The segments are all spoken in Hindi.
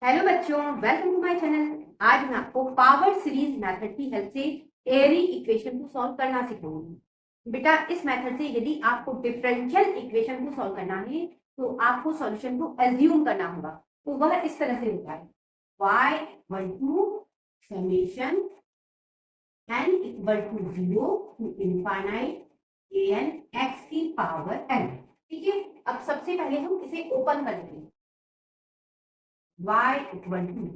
हेलो बच्चों, वेलकम टू माय चैनल। आज मैं आपको पावर सीरीज मेथड की हेल्प से एरी इक्वेशन को सॉल्व करना सिखाऊंगी। बेटा, इस मेथड से यदि आपको डिफरेंशियल इक्वेशन को सॉल्व करना है तो आपको सॉल्यूशन को एज्यूम करना होगा। तो वह इस तरह से होता है y equal to summation n equal to 0 to infinite an x की पावर n। ठीक है, अब सबसे पहले हम इसे ओपन कर लेंगे। y इक्वल टू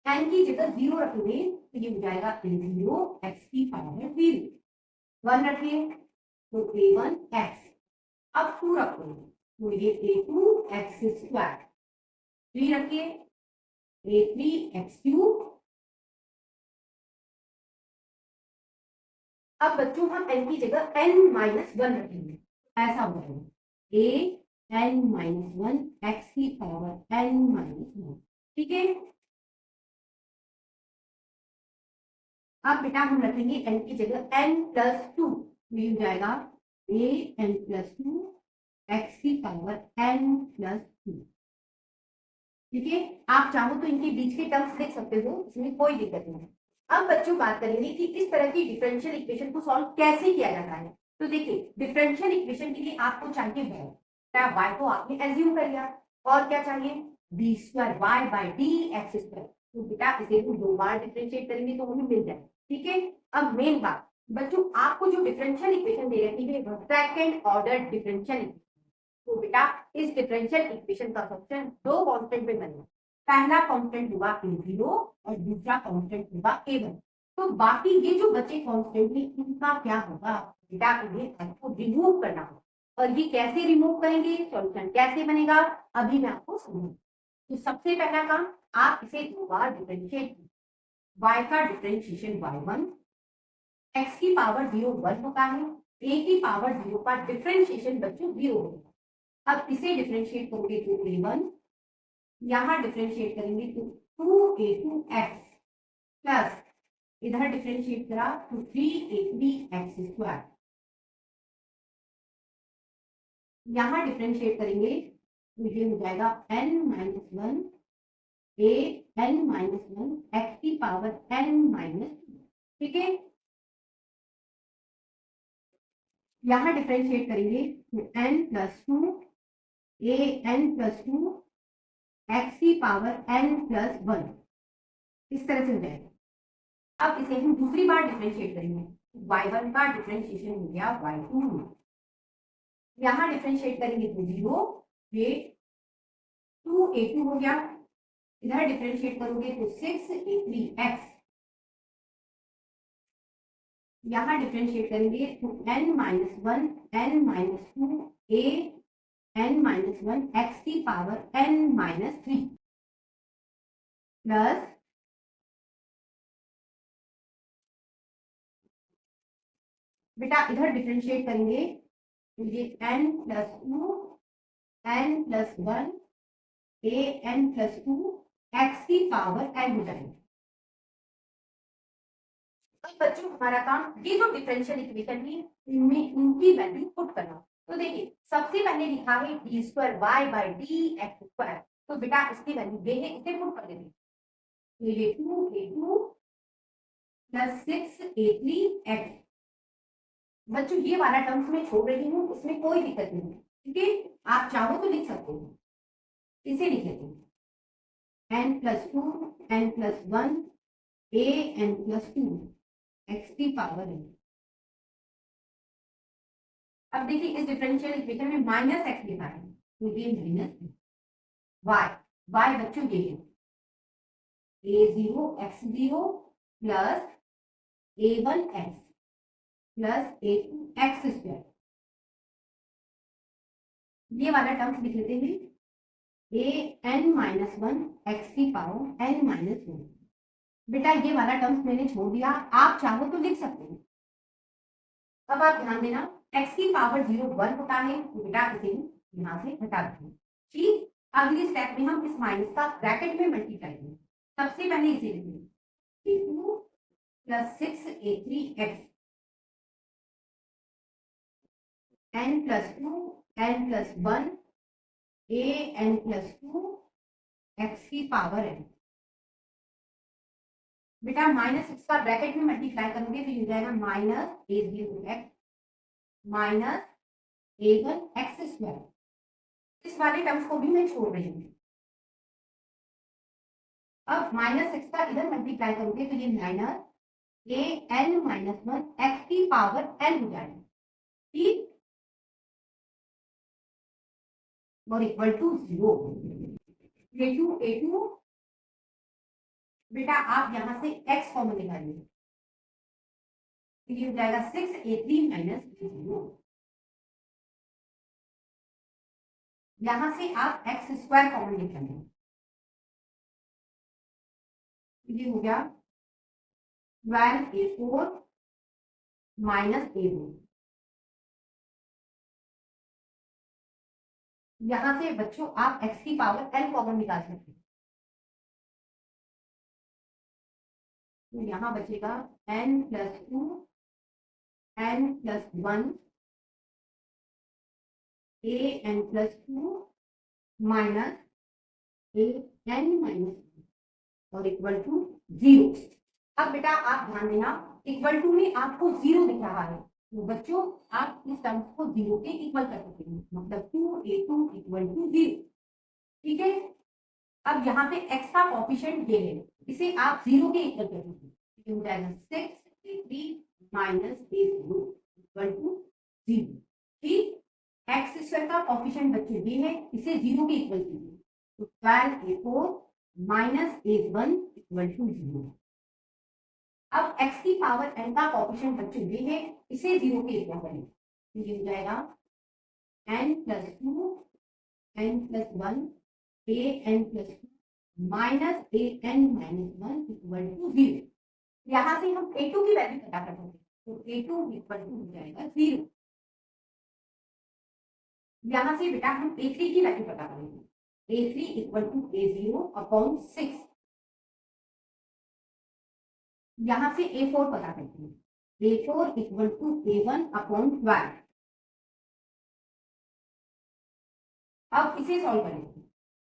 n की जगह 0 रखेंगे तो ये हो जाएगा a0 x की पावर 0। 1 रखिए तो a1 x। अब 2 रखो तो ये a2 x स्क्वायर। 3 रखिए a3 x क्यूब। अब बच्चों हम n की जगह n-1 रखेंगे, ऐसा हो जाएगा a n-1 x की पावर n-1। ठीक है, अब बेटा हम रखेंगे n की जगह n+2, ये हो जाएगा a n+2 x की पावर n+2। ठीक है, आप चाहो तो इनके बीच के टर्म्स लिख सकते हो, इसमें कोई दिक्कत नहीं है। अब बच्चों बात करेंगे कि इस तरह की डिफरेंशियल इक्वेशन को सॉल्व कैसे किया जाता है। तो देखिए, डिफरेंशियल इक्वेशन के लिए आपको चाहिए y को आपने एज्यूम कर लिया, और क्या चाहिए d2y/dx²। तो बेटा इसे तो 2 बार डिफरेंशिएट करेंगे तो हमें मिल जाए। ठीक है, अब मेन बात बच्चों, आपको जो डिफरेंशियल इक्वेशन दे रखी है वो सेकंड ऑर्डर डिफरेंशियल। तो बेटा इस डिफरेंशियल इक्वेशन का सॉल्यूशन दो कांस्टेंट में बनेगा। पहला कांस्टेंट होगा a0 और दूसरा कांस्टेंट होगा a1। तो बाकी ये जो बचे कांस्टेंट है इनका क्या होगा बेटा, इन्हें आपको रिमूव करना होगा। और ये कैसे रिमूव करेंगे, सॉल्यूशन कैसे बनेगा, अभी मैं आपको समझाऊंगी। तो सबसे पहला काम, आप इसे दो बार डिफरेंशिएट। y का डिफरेंशिएशन y1, x की पावर 0 1 होता है, a की पावर 0 का डिफरेंशिएशन बच्चों 0 होगा। अब इसे डिफरेंशिएट करोगे तो a1, यहां डिफरेंशिएट करेंगे तो 2a2x प्लस इधर डिफरेंशिएट करा तो 3a3x²। यहां डिफरेंशिएट करेंगे तो ये हो जाएगा n-1 a n-1 x की पावर n-2। ठीक है, यहां डिफरेंशिएट करेंगे तो n+2 a n+2 x की पावर n+1 इस तरह से हो जाएगा। अब इसे हम दूसरी बार डिफरेंशिएट करेंगे। y1 का डिफरेंशिएशन हो गया y2, यहां डिफरेंशिएट करेंगे तो 0, ये 2a2 हो गया। इधर डिफरेंशिएट करोगे तो 6a3x, यहां डिफरेंशिएट करेंगे तो n-1 n-2 a n-1 x की पावर n-3 प्लस बेटा इधर डिफरेंशिएट करेंगे तो ये n+2 n+1 a n+2 x की पावर n हो जाएगी। अब बच्चों हमारा काम, ये जो डिफरेंशियल इक्वेशन है इनमें इनकी वैल्यू पुट करना। तो देखिए, सबसे पहले लिखा है d2y/dx²। तो बेटा इसकी वैल्यू ये है, इसे पुट कर देते हैं। तो ये 2a2 प्लस 6a3x। बच्चों ये वाला टर्म्स में छोड़ रही हूँ, उसमें कोई दिक्कत नहीं है। ठीक है, आप चाहो तो लिख सकते हो। इसे लिख लेते हैं n+2 n+1 a n+2 x की पावर n। अब देखिए इस डिफरेंशियल इक्वेशन में -x लिखा है तो ये -y। y बच्चों ये है a0 x0 plus a1 x plus a2 x²। ये वाला टर्म्स लिख लेते हैं a n-1 x की पावर n-1। बेटा ये वाला टर्म्स मैंने छोड़ दिया, आप चाहो तो लिख सकते हैं। अब आप ध्यान देना, x की पावर 0 1 होता है तो बेटा इसे यहां से हटा देंगे। ठीक, अगली स्टेप में हम इस माइनस का ब्रैकेट में मल्टीप्लाई करेंगे। सबसे पहले इसे लिखेंगे a2 plus 6a3x n+2 n+1 a n+2 x की पावर एन। बेटा -6 का ब्रैकेट में मल्टीप्लाई करोगे तो हो जाएगा -a0x माइनस a1x²। इस वाले टर्म्स को भी मैं छोड़ रही हूँ। अब -6 का इधर मल्टीप्लाई करोगे तो ये -an-1 x की पावर n हो जाएगा, ठीक, और इक्वल टू 0। a2 बेटा आप यहां से x कॉमन निकालिए, ये हो जाएगा 6a3 माइनस a0। यहां से आप x² कॉमन निकालिए, ये हो गया 12a4 माइनस a2। यहां से बच्चों आप x की पावर n कॉमन निकाल सकते हैं, तो यहां बचेगा n+2 n+1 an+2 minus an- और इक्वल टू 0। अब बेटा आप ध्यान देना, इक्वल टू में आपको 0 दिख रहा है, तो बच्चों आप इस टर्म्स को 0 के इक्वल कर सकते हैं, मतलब 2a2 इक्वल टू 0, ठीक है। अब यहाँ पे x का कोफिशिएंट ये है, इसे आप 0 के इक्वल कर सकते हैं, तो हो जाएगा 6 माइनस a0 इक्वल टू 0, ठीक। x² का कोफिशिएंट बच्चों ये है, इसे 0 के इक्वल कीजिए, तो 12a4 minus a1 equal to 0। अब x की पावर n का कोफिशिएंट बच्चों ये है, इसे 0 के इक्वल करें, तो ये हो जाएगा n+2 n+1 an+2 minus an-1 equal to 0। यहां से हम a2 की वैल्यू पता कर सकते हैं, तो a2 इक्वल टू हो जाएगा 0। यहां से बेटा हम a3 की वैल्यू पता करेंगे, a3 equal to a0 upon 6। यहां से a4 पता करते हैं, a4 equal to a1 upon 12। अब इसे सॉल्व करेंगे,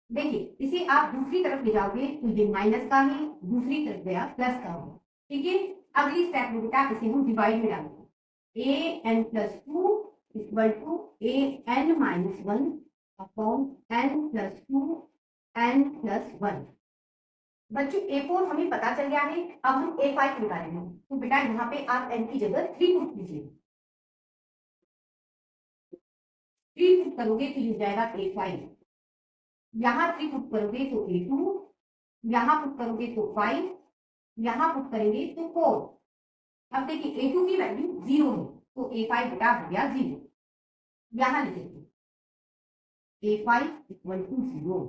देखिए इसे आप दूसरी तरफ ले जाओगे तो ये माइनस का है, दूसरी तरफ गया प्लस का हो, ठीक है। अगली स्टेप में बेटा इसे हम डिवाइड में डालेंगे, an+2 equal to an-1 upon n+2 n+1। बच्चों a4 हमें पता चल गया है, अब हम a5 निकालेंगे, तो बेटा यहाँ पे आप n की जगह 3 पुट कीजिए, 3 पुट करोगे तो हो जाएगा a5, यहाँ 3 पुट करोगे तो a2, यहाँ पुट करोगे तो 5, यहाँ पुट करेंगे तो 4। अब देखिए a2 की वैल्यू 0 है, तो a5 बेटा हो गया 0, यहाँ लिखेंगे a5 इक्वल टू 0।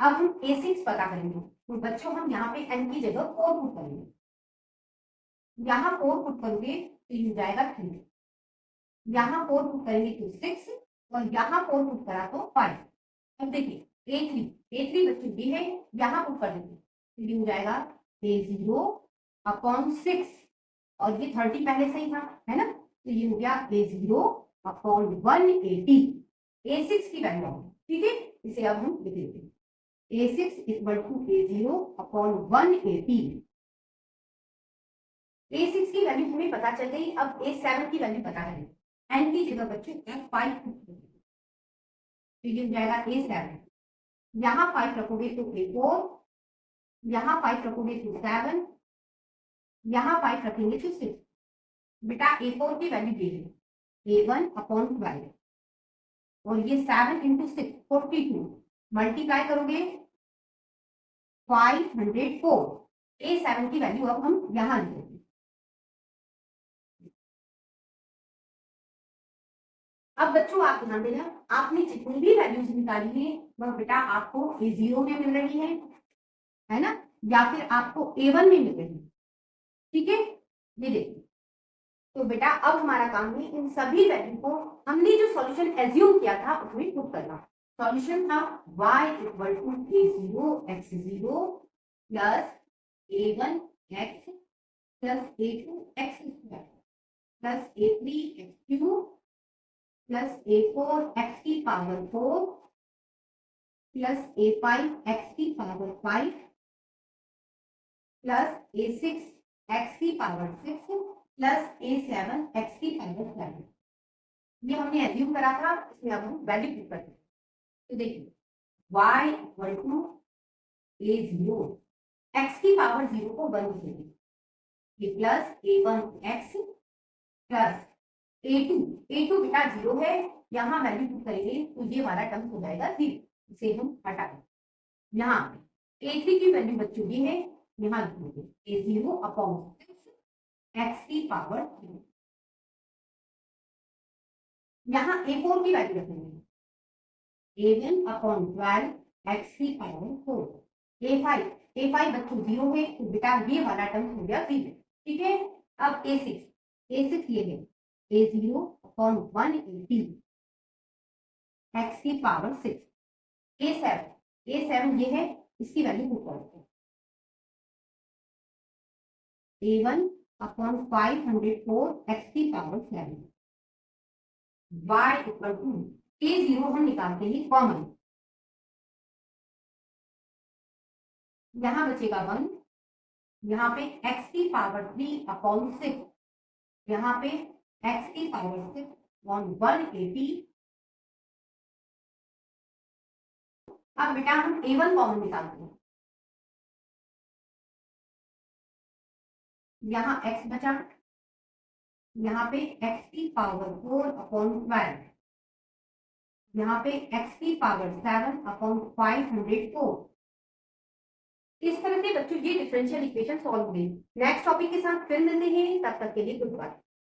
अब हम a6 पता करेंगे, तो बच्चों हम यहाँ पे n की जगह 4 पुट करेंगे, यहाँ 4 पुट करोगे तो ये हो जाएगा 3, यहाँ 4 पुट करेंगे तो 6, और यहाँ 4 पुट करा तो 5। अब देखिए a3 बच्चों ये है, यहाँ पुट कर देंगे तो ये हो जाएगा a0 अपॉन 6, और ये 30 पहले से ही था, है ना, तो ये हो गया a0 अपॉन 180, a6 की वैल्यू, ठीक है। इसे अब हम लिख लेते हैं, a6 equal to a0 upon 180। a6 की वैल्यू हमें पता चल गई, अब a7 की वैल्यू पता करें, n की जगह बच्चों f5 तो ये हो जाएगा a7, यहाँ 5 रखोगे तो a4, यहाँ 5 रखोगे तो 7, यहाँ 5 रखेंगे तो 6। बेटा a4 की वैल्यू ये है a1 अपॉन 12, और ये 7 इंटू 6 42, मल्टीप्लाई करोगे 504। a7 की वैल्यू अब हम यहाँ लिखेंगे, अब बच्चों आप ध्यान देना, आपने जितनी भी वैल्यूज निकाली है वह बेटा आपको a0 में मिल रही है ना, या फिर आपको a1 में मिल रही है, ठीक है। ये देखिए, तो बेटा अब हमारा काम है इन सभी वैल्यू को हमने जो सॉल्यूशन एज्यूम किया था उसमें पुट करना। सॉल्यूशन था y equal to a0 x0 plus a1 x plus a2 x² plus a3 x³ plus a4 x की पावर 4 प्लस a5 एक्स की पावर 5 प्लस a6 एक्स की पावर 6 प्लस a7 एक्स की पावर 7। ये हमने एज्यूम करा था, इसमें अब हम वैल्यू पुट करते हैं। तो देखिए y equal to a0 x की पावर 0 को 1 से ये plus a1 x plus a2 बेटा 0 है, यहाँ वैल्यू पुट करेंगे तो ये हमारा टर्म हो जाएगा 0, इसे हम हटा दें। यहाँ a3 की वैल्यू बच्चों ये है, यहाँ लिखेंगे a0 अपॉन 6 x की पावर 0। यहाँ a4 की वैल्यू रखेंगे a1 अपॉन 12 x की पावर 4। a5 बच्चों 0 है तो बेटा ये वाला टर्म हो गया 0, ठीक है। अब a6 ये है a0 अपॉन 180 x की पावर 6। a7 ये है, इसकी वैल्यू पुट करते हैं a1 अपॉन 504 x की power 7। y equal to a0 हम निकालते हैं कॉमन, यहां बचेगा 1, यहाँ पे x की पावर 3 अपॉन 6, यहाँ पे x की पावर 6 अपॉन 180। अब बेटा हम a1 कॉमन निकालते हैं, यहाँ x बचा, यहाँ पे x की पावर 4 अपॉन 12, यहाँ पे x की पावर 7 अपॉन 504। इस तरह से बच्चों ये डिफरेंशियल इक्वेशन सॉल्व हुई। नेक्स्ट टॉपिक के साथ फिर मिलते हैं, तब तक के लिए गुड बाय।